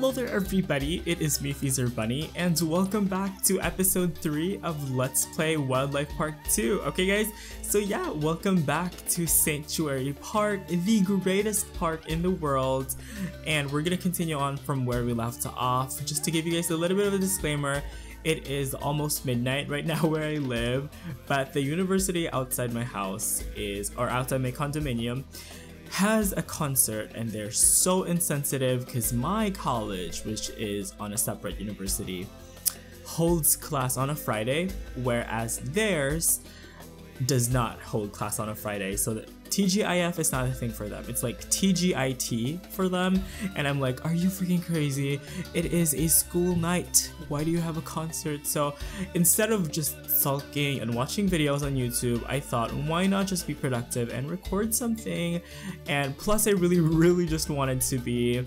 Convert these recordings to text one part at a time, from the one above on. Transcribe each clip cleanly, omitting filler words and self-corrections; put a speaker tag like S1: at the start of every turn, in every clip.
S1: Hello there everybody, it is me FREEZerBunny, and welcome back to episode 3 of Let's Play Wildlife Park 2. Okay guys, so yeah, welcome back to Sanctuary Park, the greatest park in the world, and we're gonna continue on from where we left off. Just to give you guys a little bit of a disclaimer, it is almost midnight right now where I live, but the university outside my house or outside my condominium, has a concert, and they're so insensitive because my college, which is on a separate university, holds class on a Friday, whereas theirs does not hold class on a Friday. So the TGIF is not a thing for them. It's like TGIT for them, and I'm like, are you freaking crazy? It is a school night. Why do you have a concert? So instead of just sulking and watching videos on YouTube, I thought, why not just be productive and record something? And plus I really just wanted to be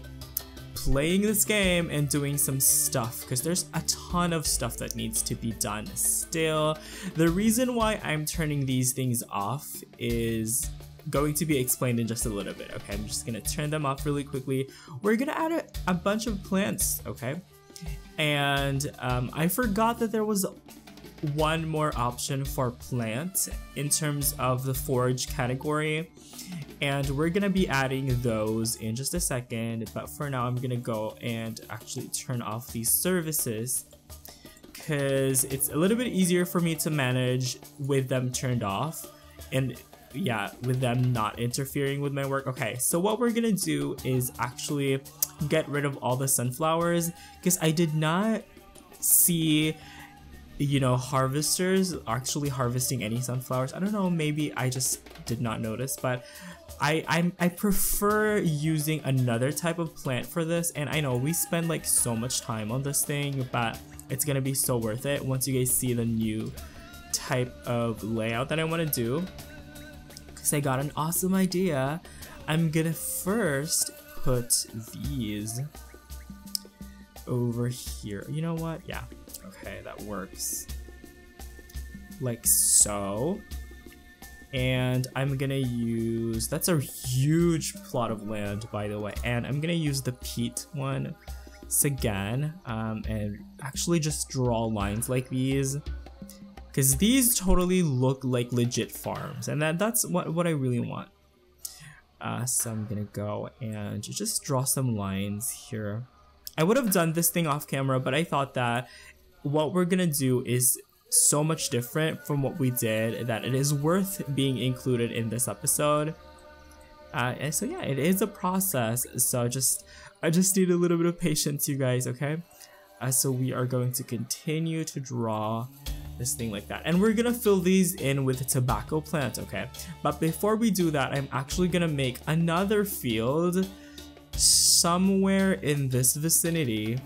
S1: playing this game and doing some stuff because there's a ton of stuff that needs to be done still. The reason why I'm turning these things off is going to be explained in just a little bit. Okay, I'm just gonna turn them off really quickly. We're gonna add a bunch of plants, okay? And I forgot that there was one more option for plant in terms of the forage category, and we're gonna be adding those in just a second, but for now I'm gonna go and actually turn off these services because it's a little bit easier for me to manage with them turned off, and yeah, with them not interfering with my work. Okay, so what we're gonna do is actually get rid of all the sunflowers because I did not see, you know, harvesters actually harvesting any sunflowers. I don't know, maybe I just did not notice, but I prefer using another type of plant for this. And I know we spend like so much time on this thing, but it's gonna be so worth it once you guys see the new type of layout that I want to do, because I got an awesome idea. I'm gonna first put these over here. You know what? Yeah. Okay, that works. Like so. And I'm gonna use, that's a huge plot of land by the way, and I'm gonna use the peat one again, and actually just draw lines like these, because these totally look like legit farms, and that's what I really want. So I'm gonna go and just draw some lines here. I would have done this thing off camera, but I thought that what we're gonna do is so much different from what we did that it is worth being included in this episode. And so yeah, it is a process, so I just need a little bit of patience, you guys, okay? So we are going to continue to draw this thing like that, and we're gonna fill these in with a tobacco plant, okay? But before we do that, I'm actually gonna make another field somewhere in this vicinity.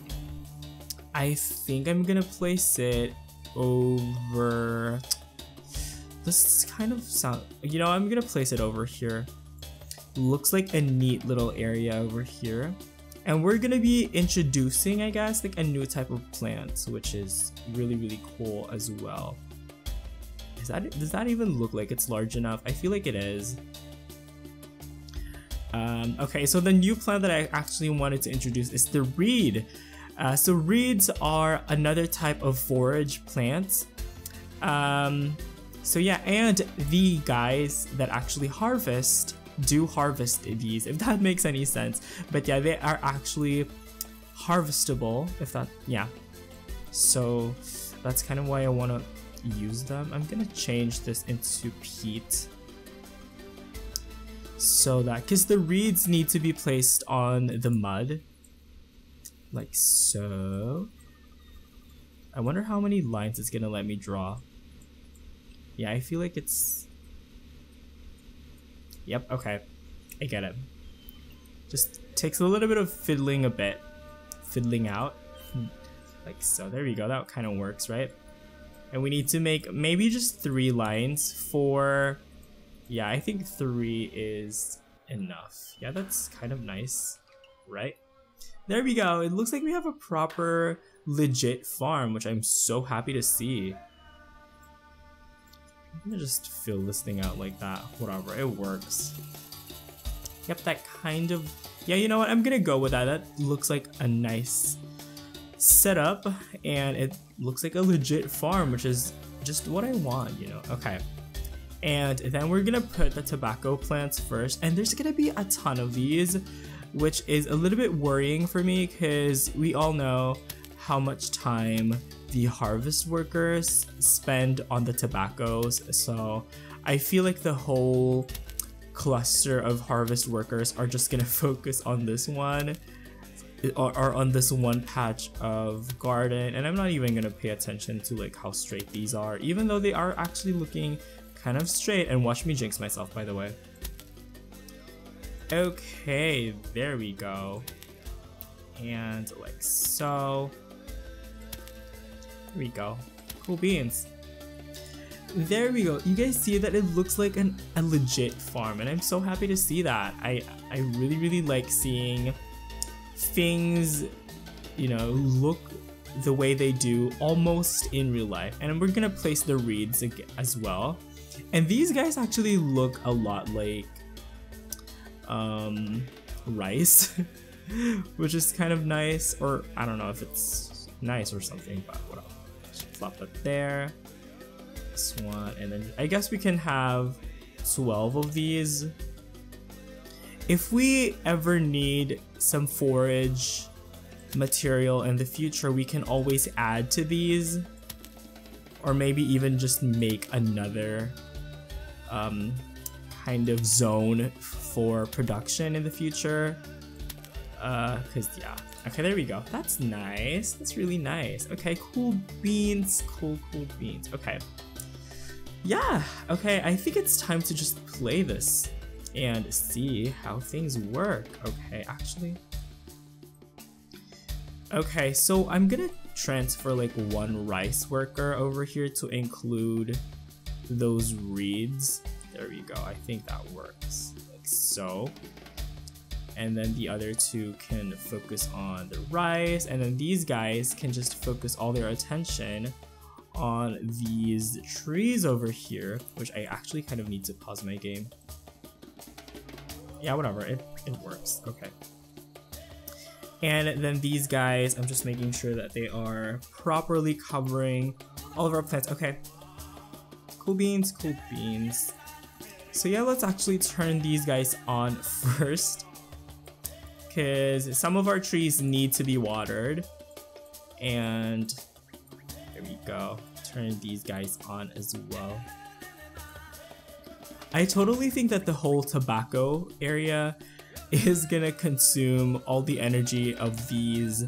S1: I think I'm gonna place it over, this kind of sound, you know, I'm gonna place it over here. Looks like a neat little area over here, and we're gonna be introducing, I guess, like a new type of plant, which is really cool as well. Does that even look like it's large enough? I feel like it is. Okay, so the new plant that I actually wanted to introduce is the reed. So reeds are another type of forage plant. So yeah, and the guys that actually do harvest these, if that makes any sense. But yeah, they are actually harvestable, if that, yeah. So that's kind of why I want to use them. I'm gonna change this into peat, so that, because the reeds need to be placed on the mud, like so. I wonder how many lines it's gonna let me draw. Yeah, I feel like it's, yep, okay, I get it. Just takes a little bit of fiddling out, like so. There we go, that kind of works, right? And we need to make maybe just 3 lines for, yeah, I think 3 is enough. Yeah, that's kind of nice, right? There we go. It looks like we have a proper legit farm, which I'm so happy to see. I'm gonna just fill this thing out like that. Whatever, it works. Yep, that kind of Yeah, you know what? I'm gonna go with that. That looks like a nice setup, and it looks like a legit farm, which is just what I want, you know? Okay. And then we're gonna put the tobacco plants first, and there's gonna be a ton of these, which is a little bit worrying for me because we all know how much time the harvest workers spend on the tobaccos. So I feel like the whole cluster of harvest workers are just gonna focus on this one or on this one patch of garden, and I'm not even gonna pay attention to like how straight these are, even though they are actually looking kind of straight. And watch me jinx myself, by the way. Okay, there we go. And like so. There we go. Cool beans. There we go. You guys see that it looks like a legit farm, and I'm so happy to see that. I really like seeing things, you know, look the way they do almost in real life. And we're gonna place the reeds as well. And these guys actually look a lot like rice, which is kind of nice, or I don't know if it's nice or something, but whatever. Flop it there. This one, and then I guess we can have 12 of these. If we ever need some forage material in the future, we can always add to these, or maybe even just make another kind of zone for production in the future. Cause yeah. Okay, there we go. That's nice. That's really nice. Okay, cool beans. Cool beans. Okay. Yeah, okay, I think it's time to just play this and see how things work. Okay, actually. Okay, so I'm gonna transfer like one rice worker over here to include those reeds. There we go. I think that works. Like so. And then the other two can focus on the rice, and then these guys can just focus all their attention on these trees over here, which I actually kind of need to pause my game. Yeah, whatever, it works. Okay. And then these guys, I'm just making sure that they are properly covering all of our plants. Okay. Cool beans, cool beans. So yeah, let's actually turn these guys on first, because some of our trees need to be watered. And there we go. Turn these guys on as well. I totally think that the whole tobacco area is gonna consume all the energy of these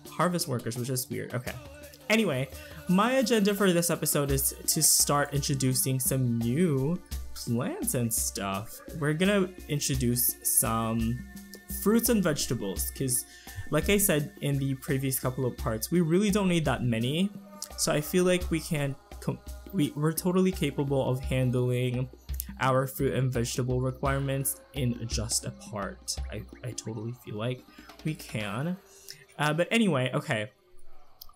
S1: harvest workers, which is weird. Okay. Anyway, my agenda for this episode is to start introducing some new plants and stuff. We're gonna introduce some fruits and vegetables, because like I said in the previous couple of parts, we really don't need that many. So I feel like we're totally capable of handling our fruit and vegetable requirements in just a part. I totally feel like we can. But anyway, okay.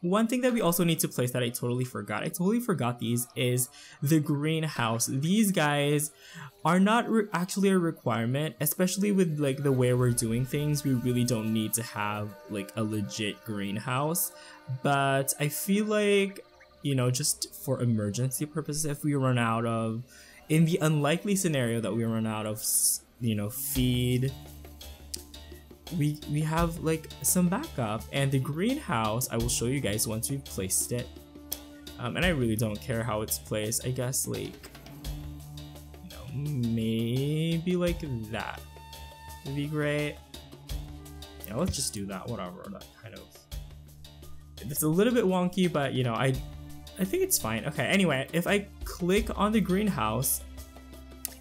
S1: One thing that we also need to place that I totally forgot these, is the greenhouse. These guys are not actually a requirement, especially with like the way we're doing things. We really don't need to have like a legit greenhouse, but I feel like, you know, just for emergency purposes, if we run out of, in the unlikely scenario that we run out of, you know, feed, we have like some backup. And the greenhouse I will show you guys once we've placed it, and I really don't care how it's placed. I guess like, you know, maybe like that would be great. Yeah, let's just do that. Whatever. That kind of, it's a little bit wonky, but you know, I think it's fine. Okay, anyway, if I click on the greenhouse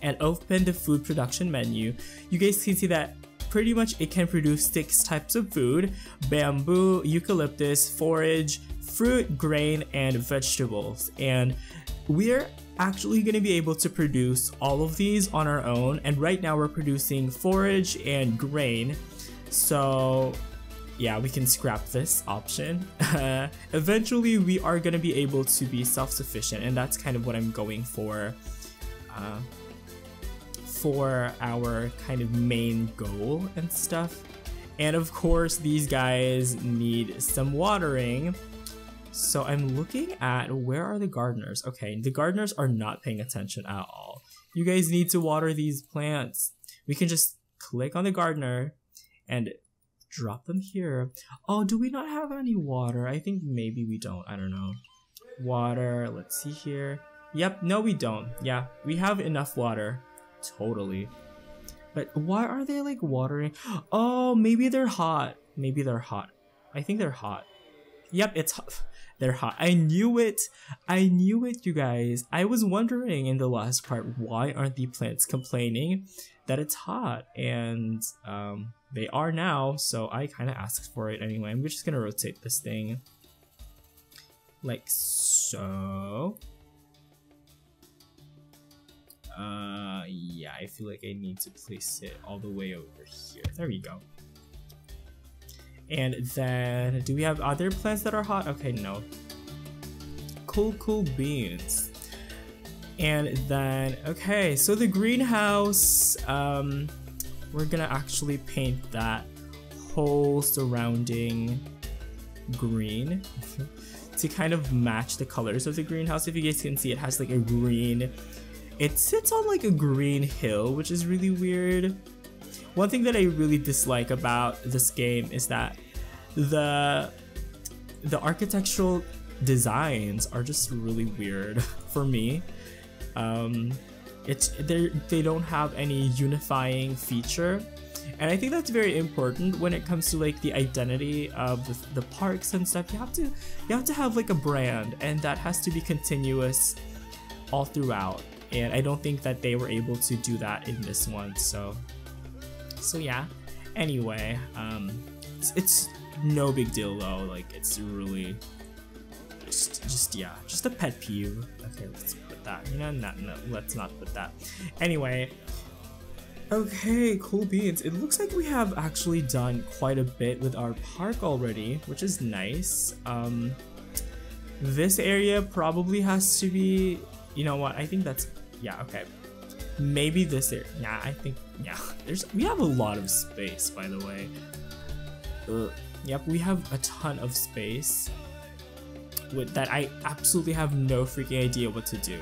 S1: and open the food production menu, you guys can see that pretty much it can produce 6 types of food: bamboo, eucalyptus, forage, fruit, grain, and vegetables. And we're actually going to be able to produce all of these on our own, and right now we're producing forage and grain. So yeah, we can scrap this option. Eventually we are going to be able to be self-sufficient, and that's kind of what I'm going for for our kind of main goal and stuff. And of course, these guys need some watering. So I'm looking at where are the gardeners? Okay, the gardeners are not paying attention at all. You guys need to water these plants. We can just click on the gardener and drop them here. Oh, do we not have any water? I think maybe we don't. I don't know. Water, let's see here. Yep, no we don't. Yeah, we have enough water. Totally. But why are they like watering? Oh, maybe they're hot. Maybe they're hot. I think they're hot. Yep, it's hot. They're hot. I knew it. I knew it, you guys. I was wondering in the last part, why aren't the plants complaining that it's hot? And they are now, so I kind of asked for it anyway. I'm just gonna rotate this thing like so. Yeah, I feel like I need to place it all the way over here. There we go. And then, do we have other plants that are hot? Okay, no. Cool beans. And then, okay, so the greenhouse, we're gonna actually paint that whole surrounding green to kind of match the colors of the greenhouse. If you guys can see, it has like a green. It sits on like a green hill, which is really weird. One thing that I really dislike about this game is that the architectural designs are just really weird for me. They don't have any unifying feature, and I think that's very important when it comes to like the identity of the parks and stuff. You have to have like a brand, and that has to be continuous all throughout. And I don't think that they were able to do that in this one. So yeah. Anyway, it's no big deal though. Like it's really just a pet peeve. Okay, let's put that. You know, no, let's not put that. Anyway. Okay, cool beans. It looks like we have actually done quite a bit with our park already, which is nice. This area probably has to be. You know what? I think that's. Yeah, okay. Maybe this area. Yeah, I think, yeah. We have a lot of space, by the way. Yep, we have a ton of space with that. I absolutely have no freaking idea what to do.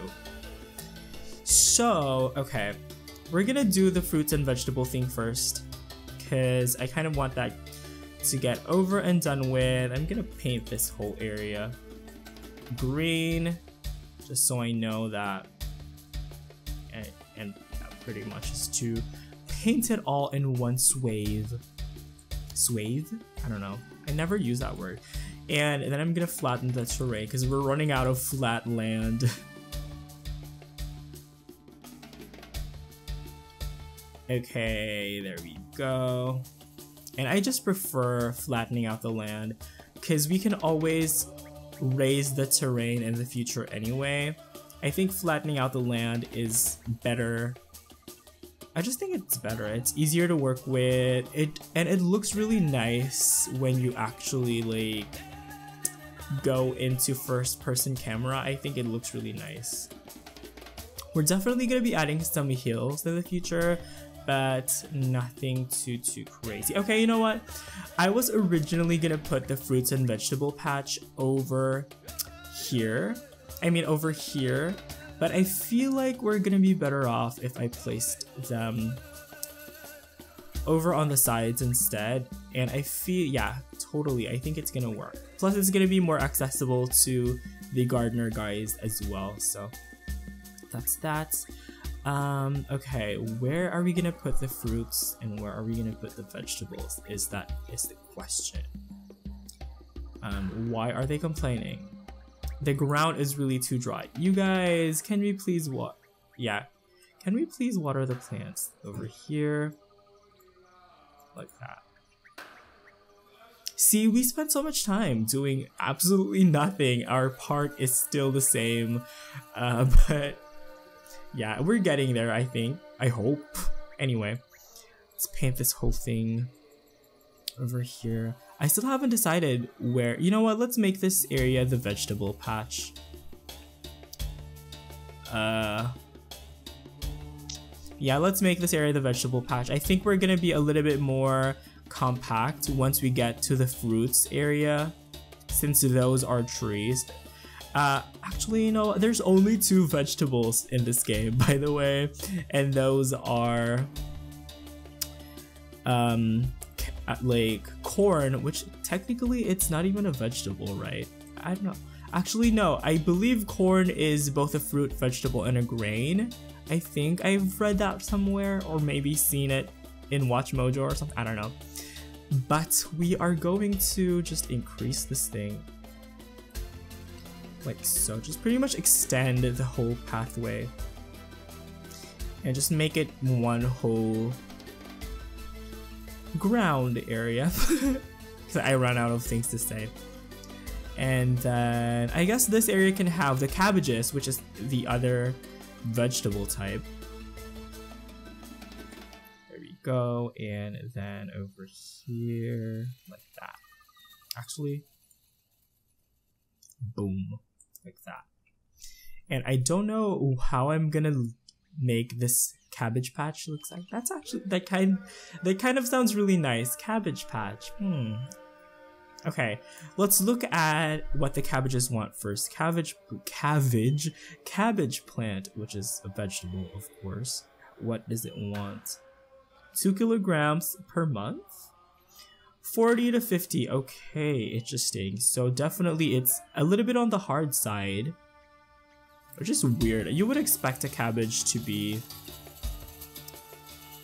S1: So, okay. We're gonna do the fruits and vegetable thing first, because I kind of want that to get over and done with. I'm gonna paint this whole area green, just so I know that. And pretty much is to paint it all in one swathe. Swathe? I don't know. I never use that word. And then I'm gonna flatten the terrain because we're running out of flat land. Okay, there we go. And I just prefer flattening out the land because we can always raise the terrain in the future anyway. I think flattening out the land is better. I just think it's better. It's easier to work with it, and it looks really nice when you actually like go into first-person camera. I think it looks really nice. We're definitely gonna be adding some hills in the future, but nothing too crazy. Okay, you know what? I was originally gonna put the fruits and vegetable patch over here. Over here, but I feel like we're gonna be better off if I placed them over on the sides instead. And I feel, yeah, totally, I think it's gonna work. Plus it's gonna be more accessible to the gardener guys as well, so that's that. Okay, where are we gonna put the fruits and where are we gonna put the vegetables is the question. Why are they complaining? The ground is really too dry. You guys, can we please can we please water the plants over here? Like that. See, we spent so much time doing absolutely nothing. Our park is still the same. But yeah, we're getting there, I think. I hope. Anyway, let's paint this whole thing over here. I still haven't decided where. You know what? Let's make this area the vegetable patch. Yeah, let's make this area the vegetable patch. I think we're gonna be a little bit more compact once we get to the fruits area, since those are trees. Actually, you know, there's only 2 vegetables in this game, by the way, and those are like corn, which technically it's not even a vegetable, right? I don't know. Actually, no, I believe corn is both a fruit, vegetable, and a grain. I think I've read that somewhere, or maybe seen it in Watch Mojo or something, I don't know. But we are going to just increase this thing like so. Just pretty much extend the whole pathway and just make it one whole ground area because I ran out of things to say. And then I guess this area can have the cabbages, which is the other vegetable type. There we go. And then over here like that. Actually, boom, like that. And I don't know how I'm gonna make this cabbage patch looks like. That's actually that kind of sounds really nice. Cabbage patch. Okay, let's look at what the cabbages want first. Cabbage plant, which is a vegetable, of course. What does it want? 2 kilograms per month? 40 to 50. Okay, interesting. So definitely it's a little bit on the hard side, which is weird. You would expect a cabbage to be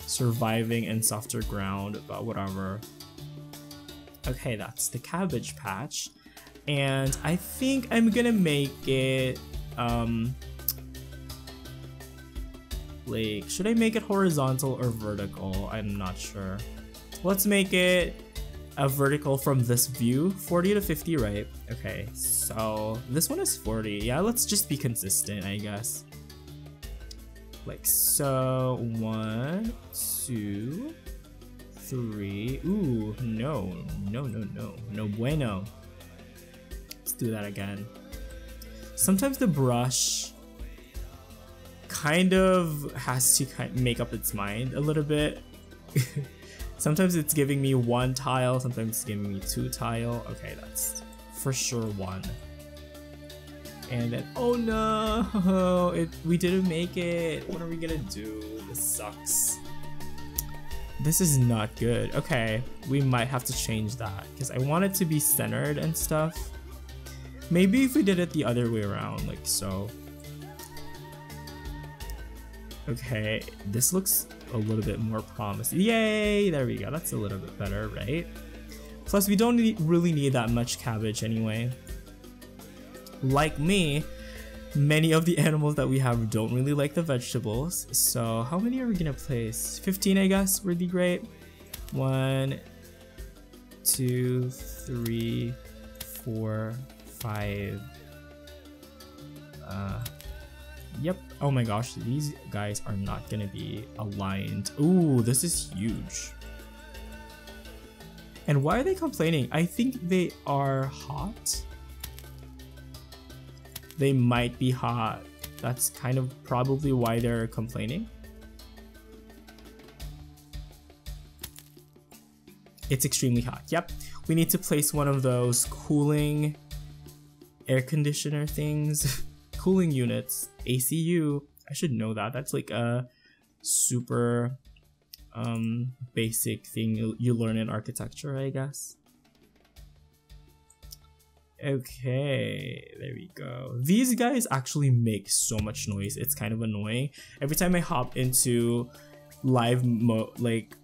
S1: surviving in softer ground, but whatever. Okay, that's the cabbage patch. And I think I'm gonna make it, like, should I make it horizontal or vertical? I'm not sure. Let's make it a vertical from this view. 40 to 50, right? Okay, so this one is 40. Yeah, let's just be consistent, I guess. Like so. 1, 2, 3. Ooh, no bueno. Let's do that again. Sometimes the brush kind of has to make up its mind a little bit. Sometimes it's giving me 1 tile, sometimes it's giving me 2 tile. Okay, that's for sure 1. And then, oh no, we didn't make it. What are we gonna do? This sucks. This is not good. Okay, we might have to change that because I want it to be centered and stuff. Maybe if we did it the other way around, like so. Okay, this looks a little bit more promising. Yay! There we go. That's a little bit better, right? Plus, we don't really need that much cabbage anyway. Like me, many of the animals that we have don't really like the vegetables. So how many are we gonna place? 15, I guess, would be great. 1, 2, 3, 4, 5. Yep. Oh my gosh, these guys are not gonna be aligned. Ooh, this is huge. And why are they complaining? I think they are hot. They might be hot. That's kind of probably why they're complaining. It's extremely hot. Yep. We need to place one of those cooling air conditioner things. Cooling units. ACU. I should know that. That's like a super basic thing you learn in architecture, I guess. Okay, there we go. These guys actually make so much noise. It's kind of annoying. Every time I hop into live mode, like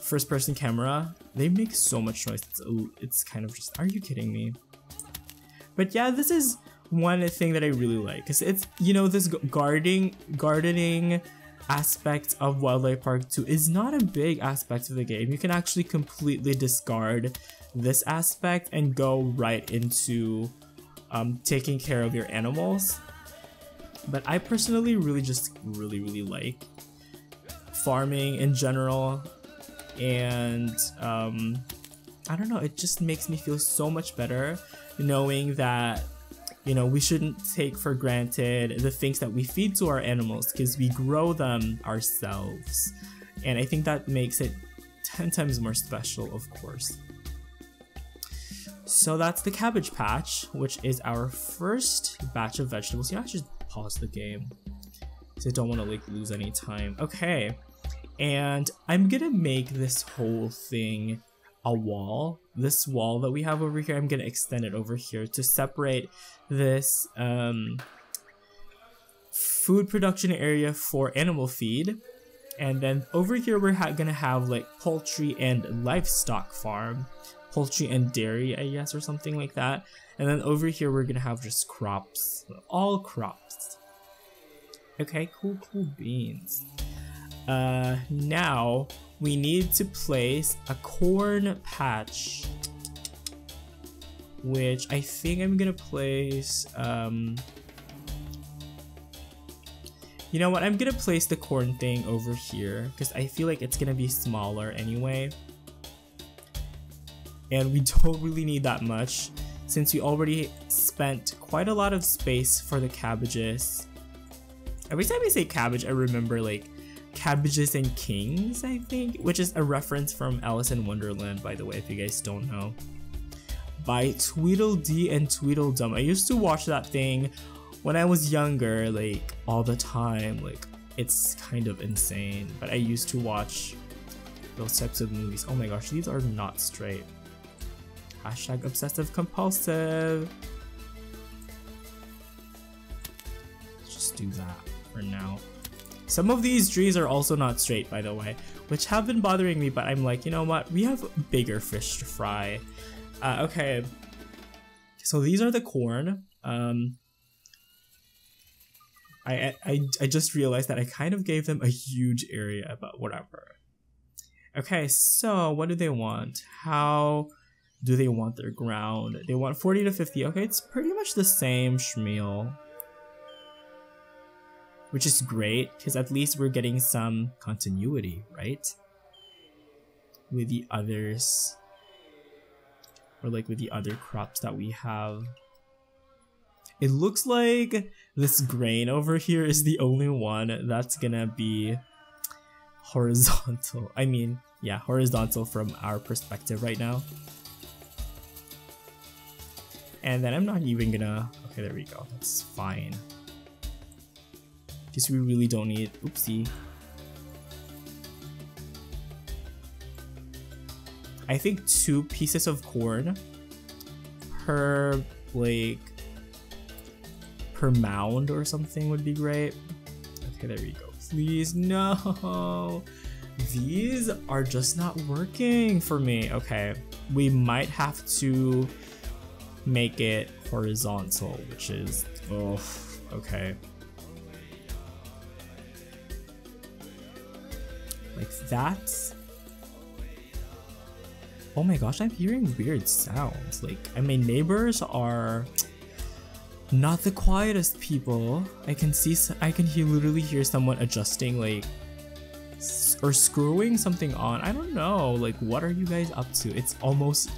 S1: first person camera, they make so much noise. It's kind of just, are you kidding me? But yeah, this is one thing that I really like because it's, you know, this gardening aspect of Wildlife Park 2 is not a big aspect of the game. You can actually completely discard this aspect and go right into taking care of your animals. But I personally really like farming in general, and I don't know, it just makes me feel so much better knowing that you know, we shouldn't take for granted the things that we feed to our animals because we grow them ourselves. And I think that makes it 10 times more special, of course. So that's the cabbage patch, which is our first batch of vegetables. Yeah, I should pause the game because I don't want to like lose any time. Okay, and I'm gonna make this whole thing a wall. This wall that we have over here, I'm gonna extend it over here to separate this food production area for animal feed. And then over here we're gonna have like poultry and livestock farm, poultry and dairy, I guess, or something like that. And then over here we're gonna have just crops, all crops. Okay, cool beans. Now we need to place a corn patch, which I think I'm gonna place, you know what, I'm gonna place the corn thing over here because I feel like it's gonna be smaller anyway. And we don't really need that much since we already spent quite a lot of space for the cabbages. Every time I say cabbage, I remember like Cabbages and Kings, I think, which is a reference from Alice in Wonderland, by the way, if you guys don't know. By Tweedledee and Tweedledum. I used to watch that thing when I was younger, like all the time. Like, it's kind of insane, but I used to watch those types of movies. Oh my gosh, these are not straight. Hashtag obsessive compulsive. Let's just do that for now. Some of these trees are also not straight, by the way, which have been bothering me, but I'm like, you know what? We have bigger fish to fry. Okay. So these are the corn. I just realized that I kind of gave them a huge area, but whatever. Okay, so what do they want? How do they want their ground? They want 40 to 50. Okay, it's pretty much the same schmeal, which is great because at least we're getting some continuity, right? With the others, or like with the other crops that we have. It looks like this grain over here is the only one that's gonna be horizontal. I mean, yeah, horizontal from our perspective right now. And then I'm not even gonna, okay, there we go, that's fine. Because we really don't need, oopsie. I think 2 pieces of corn per, like, per mound or something would be great. Okay, there we go. Please, no. These are just not working for me. Okay, we might have to make it horizontal, which is, oh, okay. Like that. Oh my gosh, I'm hearing weird sounds. Like, and my neighbors are not the quietest people. I can literally hear someone adjusting, like, or screwing something on. I don't know. Like, what are you guys up to? It's almost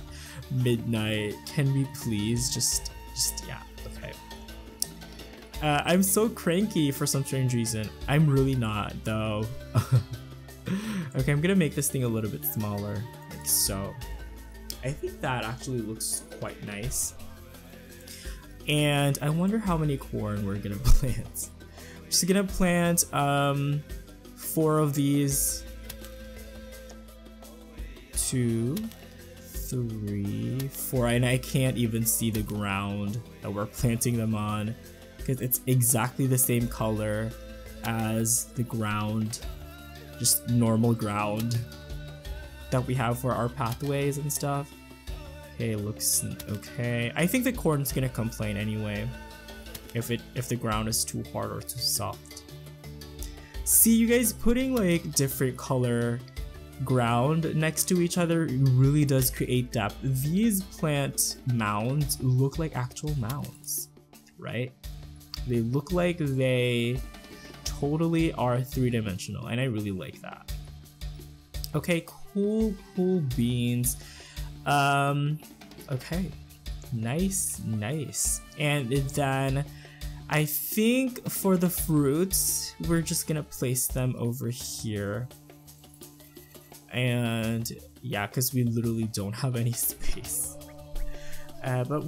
S1: midnight. Can we please just yeah, okay. I'm so cranky for some strange reason. I'm really not though. Okay, I'm gonna make this thing a little bit smaller, like so. I think that actually looks quite nice. And I wonder how many corn we're gonna plant. We're just gonna plant 4 of these. 2, 3, 4, and I can't even see the ground that we're planting them on because it's exactly the same color as the ground, just normal ground that we have for our pathways and stuff. Okay, looks okay. I think the corn's gonna complain anyway if the ground is too hard or too soft. See, you guys, putting like different color ground next to each other really does create depth. These plant mounds look like actual mounds, right? They look like they totally are 3-dimensional, and I really like that. Okay, cool beans. Okay, Nice, nice. And then I think for the fruits, we're just gonna place them over here. And yeah, because we literally don't have any space. But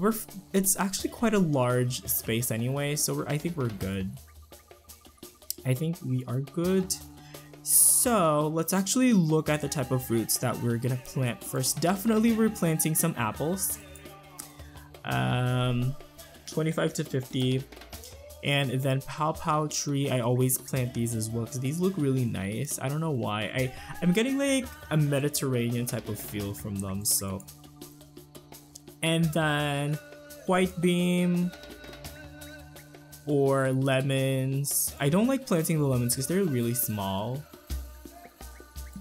S1: it's actually quite a large space anyway, so I think we're good. I think we are good. So let's actually look at the type of fruits that we're gonna plant first. Definitely we're planting some apples. 25 to 50. And then Pow Pow tree, I always plant these as well because these look really nice. I don't know why. I'm getting like a Mediterranean type of feel from them, so. And then white beam or lemons. I don't like planting the lemons because they're really small.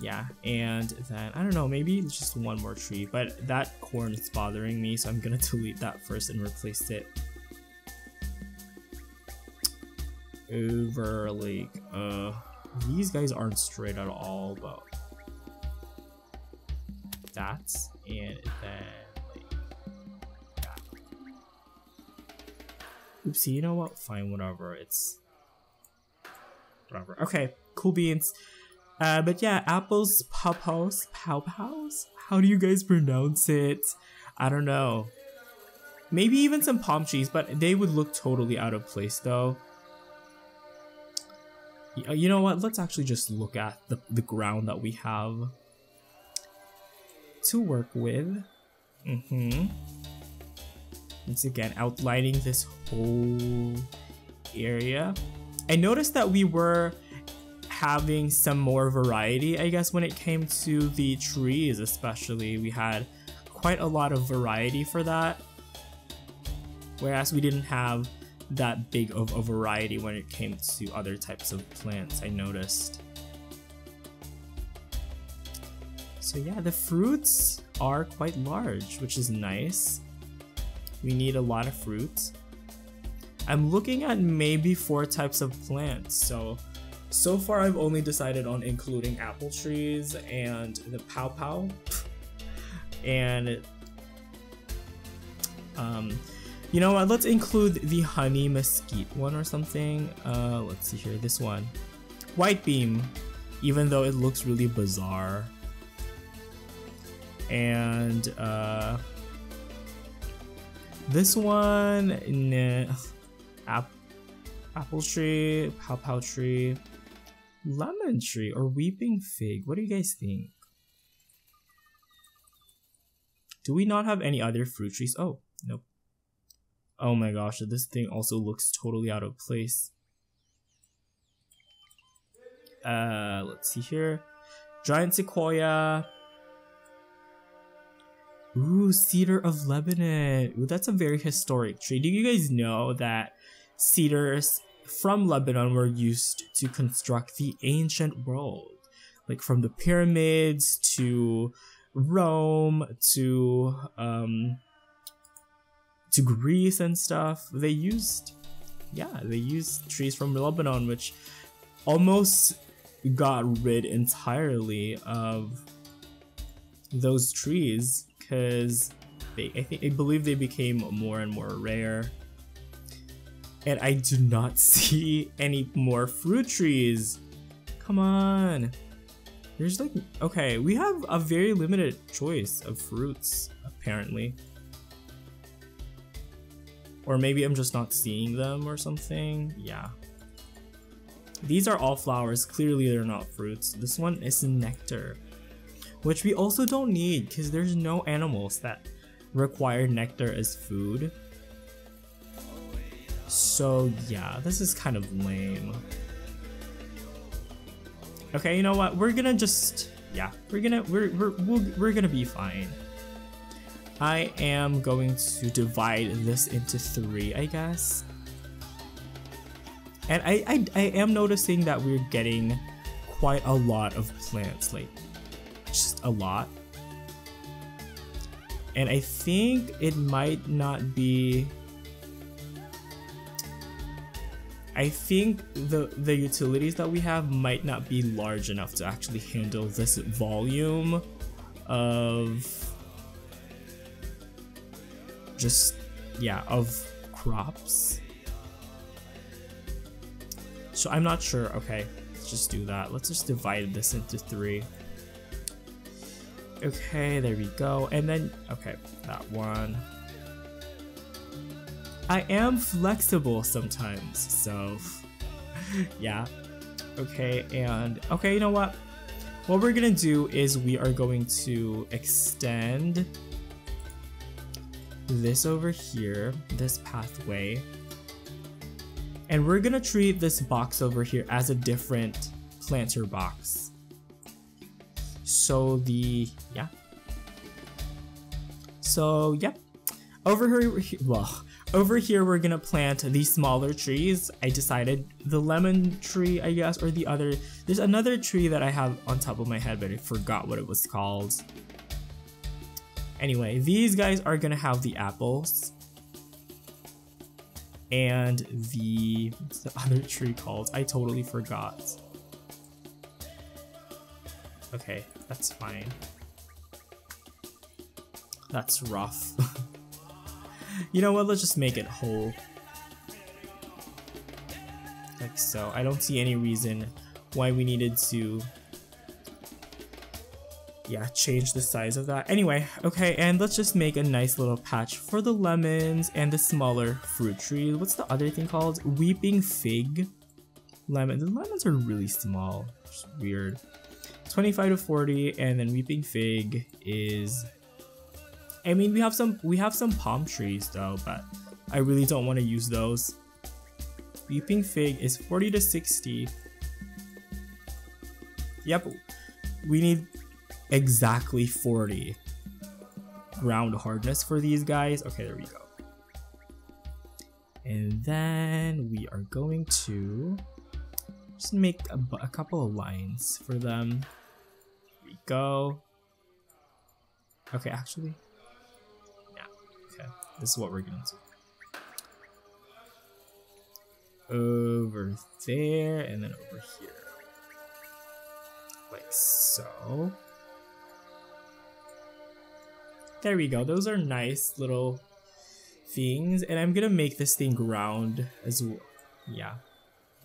S1: Yeah, and then I don't know, maybe just one more tree, but that corn is bothering me, so I'm gonna delete that first and replace it over like these guys aren't straight at all, but that's, and then like that. Oopsie, you know what, fine, whatever, it's whatever. Okay, cool beans. But yeah, apples, pawpaws, how do you guys pronounce it? I don't know. Maybe even some palm trees, but they would look totally out of place though. You know what, let's actually just look at the ground that we have to work with. Once again, outlining this whole area. I noticed that we were having some more variety, I guess, when it came to the trees especially. We had quite a lot of variety for that, whereas we didn't have that big of a variety when it came to other types of plants, I noticed. So yeah, the fruits are quite large, which is nice. We need a lot of fruit. I'm looking at maybe 4 types of plants, so far I've only decided on including apple trees and the Pow Pow. And you know what, let's include the honey mesquite one or something. Let's see here, this one. White beam, even though it looks really bizarre. And this one, nah. Apple tree, Pow Pow tree, lemon tree, or weeping fig. What do you guys think? Do we not have any other fruit trees? Oh, nope. Oh my gosh, this thing also looks totally out of place. Let's see here. Giant sequoia. Ooh, cedar of Lebanon. Ooh, that's a very historic tree. Do you guys know that cedars from Lebanon were used to construct the ancient world? Like from the pyramids to Rome to Greece and stuff. They used trees from Lebanon, which almost got rid entirely of those trees because I believe they became more and more rare. And I do not see any more fruit trees. Come on. There's like, okay, we have a very limited choice of fruits, apparently. Or maybe I'm just not seeing them or something. Yeah. These are all flowers. Clearly they're not fruits. This one is nectar, which we also don't need because there's no animals that require nectar as food. So yeah, this is kind of lame. Okay, you know what? We're gonna just, yeah, we're gonna be fine. I am going to divide this into 3, I guess. And I am noticing that we're getting quite a lot of plants, like just a lot. And I think it might not be, I think the utilities that we have might not be large enough to actually handle this volume of just, yeah, of crops. So I'm not sure. Okay, let's just do that. Let's just divide this into 3. Okay, there we go. And then, okay, that one. I am flexible sometimes, so yeah. Okay, and okay, you know what? What we're gonna do is we are going to extend this over here, this pathway, and we're gonna treat this box over here as a different planter box. So over here we're gonna plant these smaller trees. I decided the lemon tree, I guess, or the other, there's another tree that I have on top of my head, but I forgot what it was called. Anyway, these guys are gonna have the apples. And what's the other tree called? I totally forgot. Okay, that's fine. That's rough. You know what, let's just make it whole. Like so. I don't see any reason why we needed to, yeah, change the size of that. Anyway, okay, and let's just make a nice little patch for the lemons and the smaller fruit trees. What's the other thing called? Weeping fig. Lemon. The lemons are really small. It's weird. 25 to 40, and then weeping fig is, I mean, we have some palm trees though, but I really don't want to use those. Weeping fig is 40 to 60. Yep, we need exactly 40 ground hardness for these guys. Okay, there we go. And then we are going to just make a couple of lines for them. Here we go. Okay, actually, yeah, okay, this is what we're gonna do. Over there, and then over here. Like so. There we go, those are nice little things, and I'm gonna make this thing ground as well. Yeah,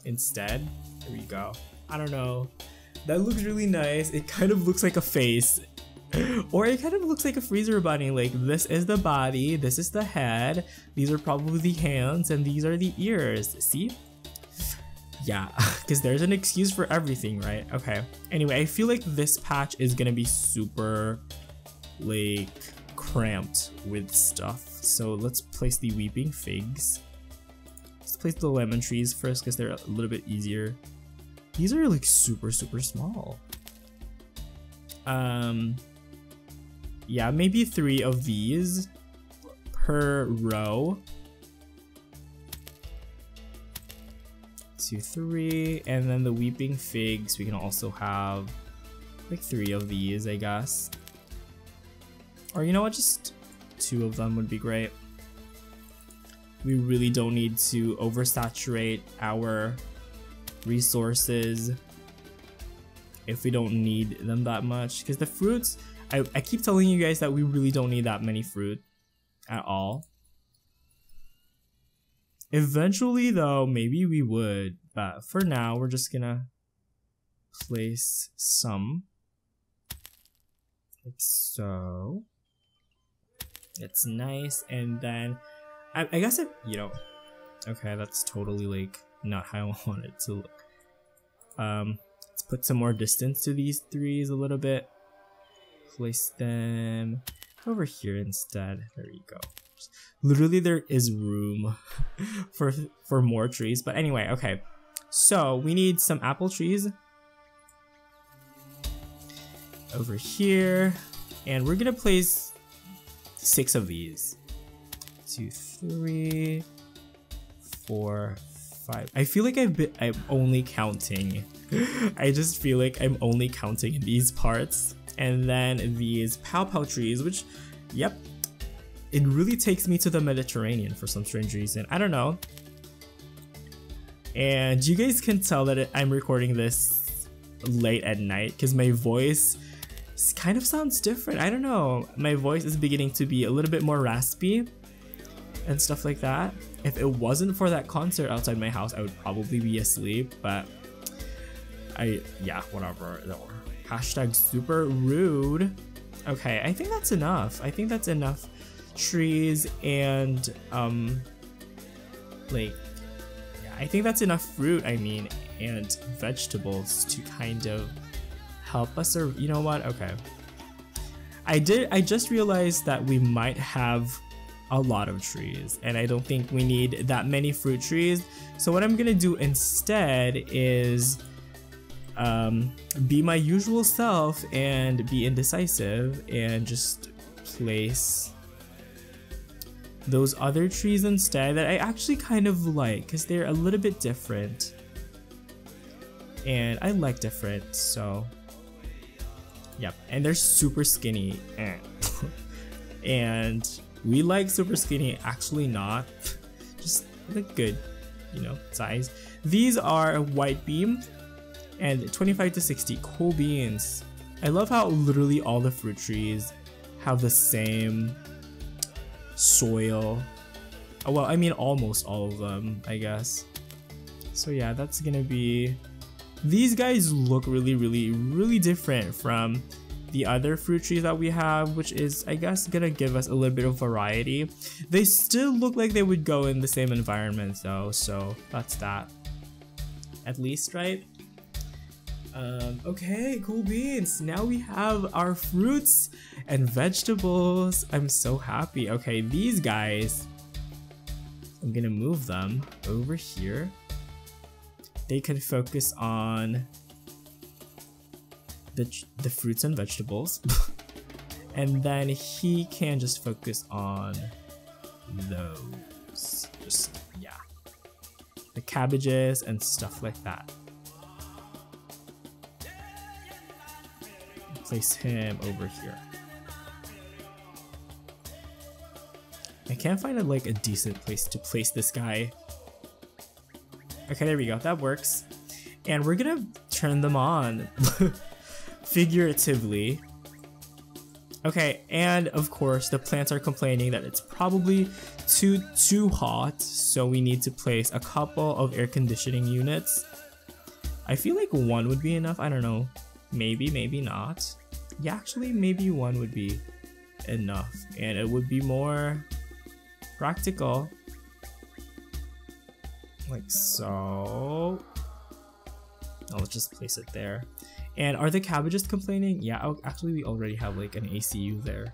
S1: instead. There we go. I don't know. That looks really nice. It kind of looks like a face. Or it kind of looks like a freezer bunny. Like, this is the body, this is the head, these are probably the hands, and these are the ears. See? Yeah, because there's an excuse for everything, right? Okay. Anyway, I feel like this patch is gonna be super, like, cramped with stuff. So let's place the weeping figs. Let's place the lemon trees first because they're a little bit easier. These are like super small. Yeah, maybe 3 of these per row. 2, 3, and then the weeping figs, we can also have like 3 of these, I guess. Or you know what, just 2 of them would be great. We really don't need to oversaturate our resources if we don't need them that much, because the fruits, I keep telling you guys that we really don't need that many fruit at all. Eventually though, maybe we would, but for now we're just gonna place some like so. It's nice, and then I guess it, you know, okay, that's totally like not how I want it to look. Let's put some more distance to these 3s a little bit. Place them over here instead. There you go. Literally there is room for more trees, but anyway, okay. So we need some apple trees over here, and we're gonna place 6 of these. 2, 3, 4, 5. I feel like I'm only counting. I just feel like I'm only counting in these parts. And then these pow trees, which, yep, it really takes me to the Mediterranean for some strange reason. I don't know. And you guys can tell that I'm recording this late at night because my voice kind of sounds different. I don't know. My voice is beginning to be a little bit more raspy. and stuff like that. If it wasn't for that concert outside my house, I would probably be asleep, but yeah, whatever. Hashtag super rude. Okay, I think that's enough. I think that's enough trees and like, yeah, I think that's enough fruit, I mean, and vegetables to kind of help us, or you know what? Okay. I just realized that we might have a lot of trees, and I don't think we need that many fruit trees. So what I'm gonna do instead is be my usual self and be indecisive and just place those other trees instead that I actually kind of like, because they're a little bit different and I like different. So yep, and they're super skinny and we like super skinny, actually not, just like good, you know, size. These are white beam and 25 to 60 cool beans. I love how literally all the fruit trees have the same soil. Well, I mean almost all of them, I guess. So yeah, that's gonna be, these guys look really different from the other fruit trees that we have, which is, I guess, gonna give us a little bit of variety. They still look like they would go in the same environment though, so that's that, at least, right? Okay, cool beans. Now we have our fruits and vegetables. I'm so happy. Okay, these guys, I'm gonna move them over here. They can focus on the fruits and vegetables. And then he can just focus on those. Just, yeah. The cabbages and stuff like that. Place him over here. I can't find a decent place to place this guy. Okay, there we go. That works. And we're gonna turn them on figuratively. Okay, and of course the plants are complaining that it's probably too hot, so we need to place a couple of air conditioning units. I feel like one would be enough. I don't know. Maybe, maybe not. Yeah, actually, maybe one would be enough, and it would be more practical. Like so. Oh, let's just place it there. And are the cabbages complaining? Yeah, oh, actually, we already have like an ACU there.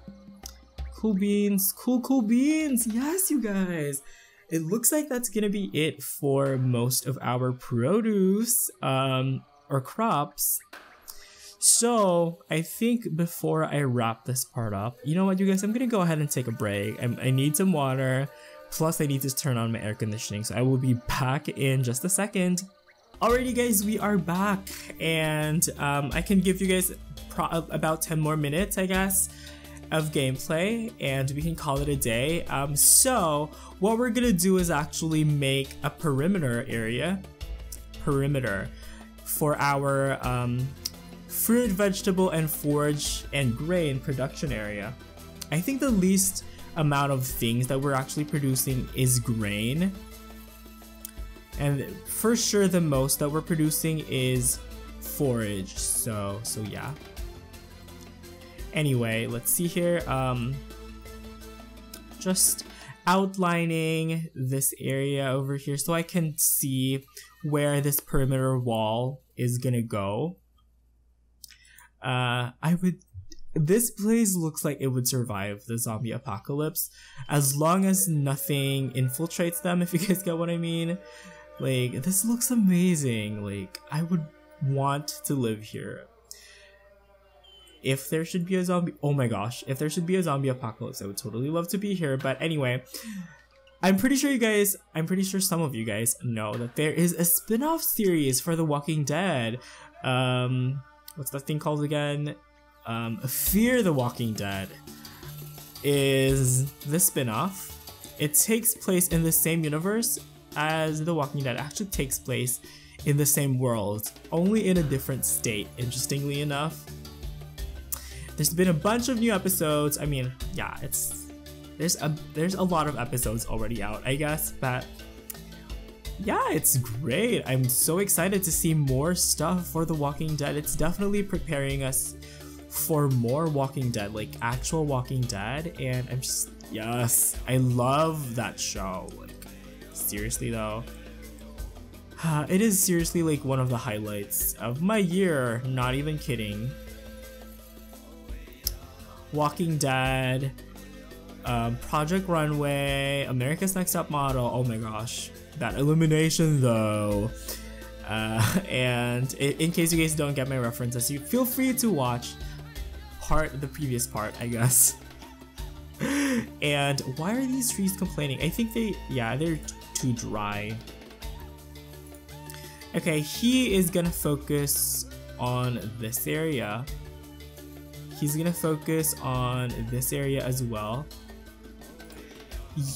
S1: Cool beans, cool beans. Yes, you guys. It looks like that's gonna be it for most of our produce or crops. So I think before I wrap this part up, you know what, you guys, I'm gonna go ahead and take a break. I need some water, plus I need to turn on my air conditioning, so I will be back in just a second. Alrighty guys, we are back, and I can give you guys about 10 more minutes, I guess, of gameplay, and we can call it a day. So what we're gonna do is actually make a perimeter for our fruit, vegetable, and forage and grain production area. I think the least amount of things that we're actually producing is grain, and for sure the most that we're producing is forage. So yeah. Anyway, let's see here. Just outlining this area over here so I can see where this perimeter wall is gonna go. This place looks like it would survive the zombie apocalypse as long as nothing infiltrates them, if you guys get what I mean. Like, this looks amazing. Like, I would want to live here. If there should be a zombie, oh my gosh, if there should be a zombie apocalypse, I would totally love to be here. But anyway, I'm pretty sure some of you guys know that there is a spin-off series for The Walking Dead. What's that thing called again? Fear the Walking Dead is the spin-off. It takes place in the same universe as The Walking Dead. It actually takes place in the same world, only in a different state, interestingly enough. There's been a bunch of new episodes. I mean, yeah, it's there's a lot of episodes already out, I guess, but yeah, it's great. I'm so excited to see more stuff for The Walking Dead. It's definitely preparing us for more Walking Dead, like actual Walking Dead, and I'm just, yes, I love that show. Like, seriously though, it is seriously like one of the highlights of my year, not even kidding. Walking Dead, Project Runway, America's Next Top Model, oh my gosh, that elimination though. And in case you guys don't get my references, you feel free to watch the previous part, I guess. And why are these trees complaining? I think they're too dry. Okay, he is gonna focus on this area. He's gonna focus on this area as well.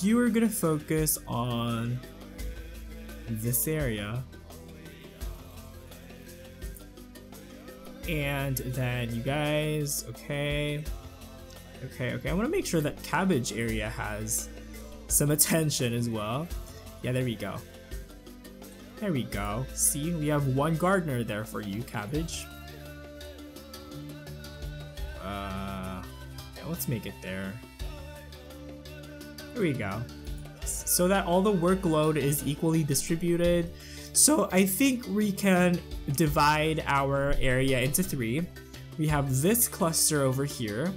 S1: You are gonna focus on this area. And then you guys, okay. I want to make sure that cabbage area has some attention as well. Yeah, there we go. There we go. See, we have one gardener there for you, cabbage. Yeah, let's make it there. There we go. So that all the workload is equally distributed. So I think we can divide our area into 3. We have this cluster over here,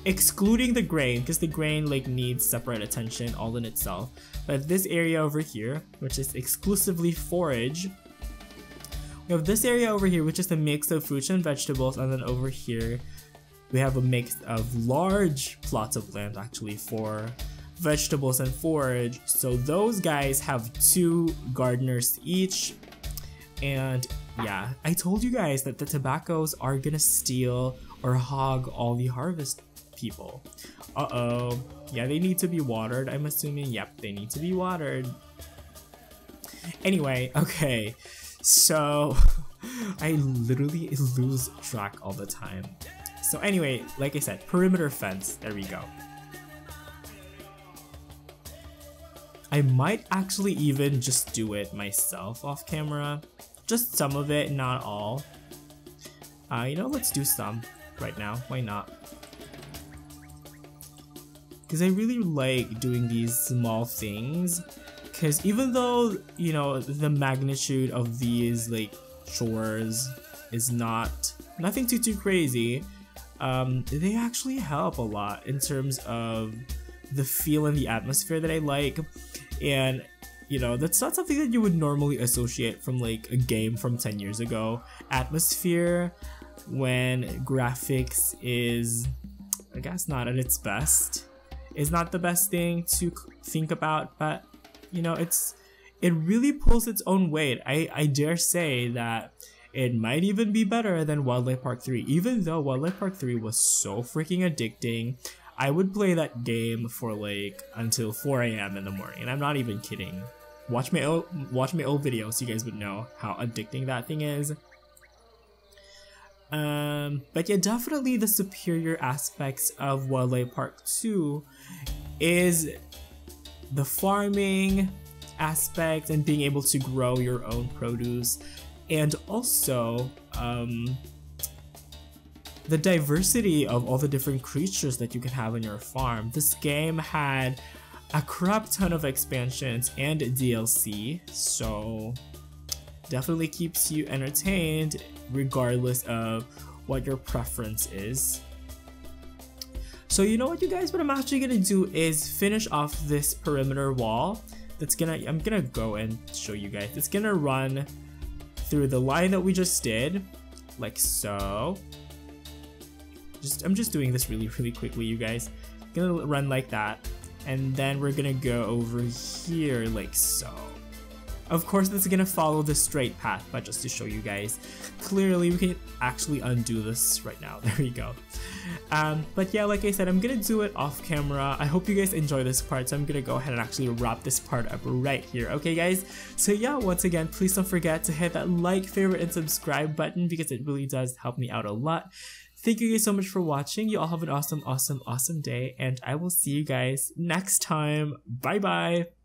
S1: excluding the grain, because the grain like needs separate attention all in itself. But this area over here, which is exclusively forage. We have this area over here, which is a mix of fruits and vegetables, and then over here we have a mix of large plots of land actually for vegetables and forage. So those guys have 2 gardeners each. And yeah, I told you guys that the tobaccos are gonna steal or hog all the harvest people. Uh-oh. Yeah, they need to be watered, I'm assuming. Yep, they need to be watered. Anyway, okay, so I literally lose track all the time. So anyway, like I said, perimeter fence, there we go. I might actually even just do it myself off camera. Just some of it, not all. You know, let's do some right now. Why not? Because I really like doing these small things. Because even though, you know, the magnitude of these like chores is nothing too crazy, they actually help a lot in terms of the feel and the atmosphere that I like. And you know, that's not something that you would normally associate from like a game from 10 years ago. Atmosphere when graphics is, I guess, not at its best, is not the best thing to think about, but you know, it really pulls its own weight. I dare say that it might even be better than Wildlife Park 3, even though Wildlife Park 3 was so freaking addicting. I would play that game for like until 4 AM in the morning, and I'm not even kidding. Watch my old videos so you guys would know how addicting that thing is. But yeah, definitely the superior aspects of Wildlife Park 2 is the farming aspect and being able to grow your own produce, and also the diversity of all the different creatures that you can have in your farm. This game had a crap ton of expansions and DLC, so definitely keeps you entertained regardless of what your preference is. So you know what, you guys, what I'm actually gonna do is finish off this perimeter wall. I'm gonna go and show you guys. It's gonna run through the line that we just did, like so. I'm just doing this really quickly, you guys. It's gonna run like that, and then we're gonna go over here like so. Of course, this is gonna follow the straight path, but just to show you guys, clearly we can actually undo this right now. There we go. But yeah, like I said, I'm gonna do it off camera. I hope you guys enjoy this part, so I'm gonna go ahead and actually wrap this part up right here, okay guys? So yeah, once again, please don't forget to hit that like, favorite, and subscribe button because it really does help me out a lot. Thank you guys so much for watching. You all have an awesome day, and I will see you guys next time. Bye bye!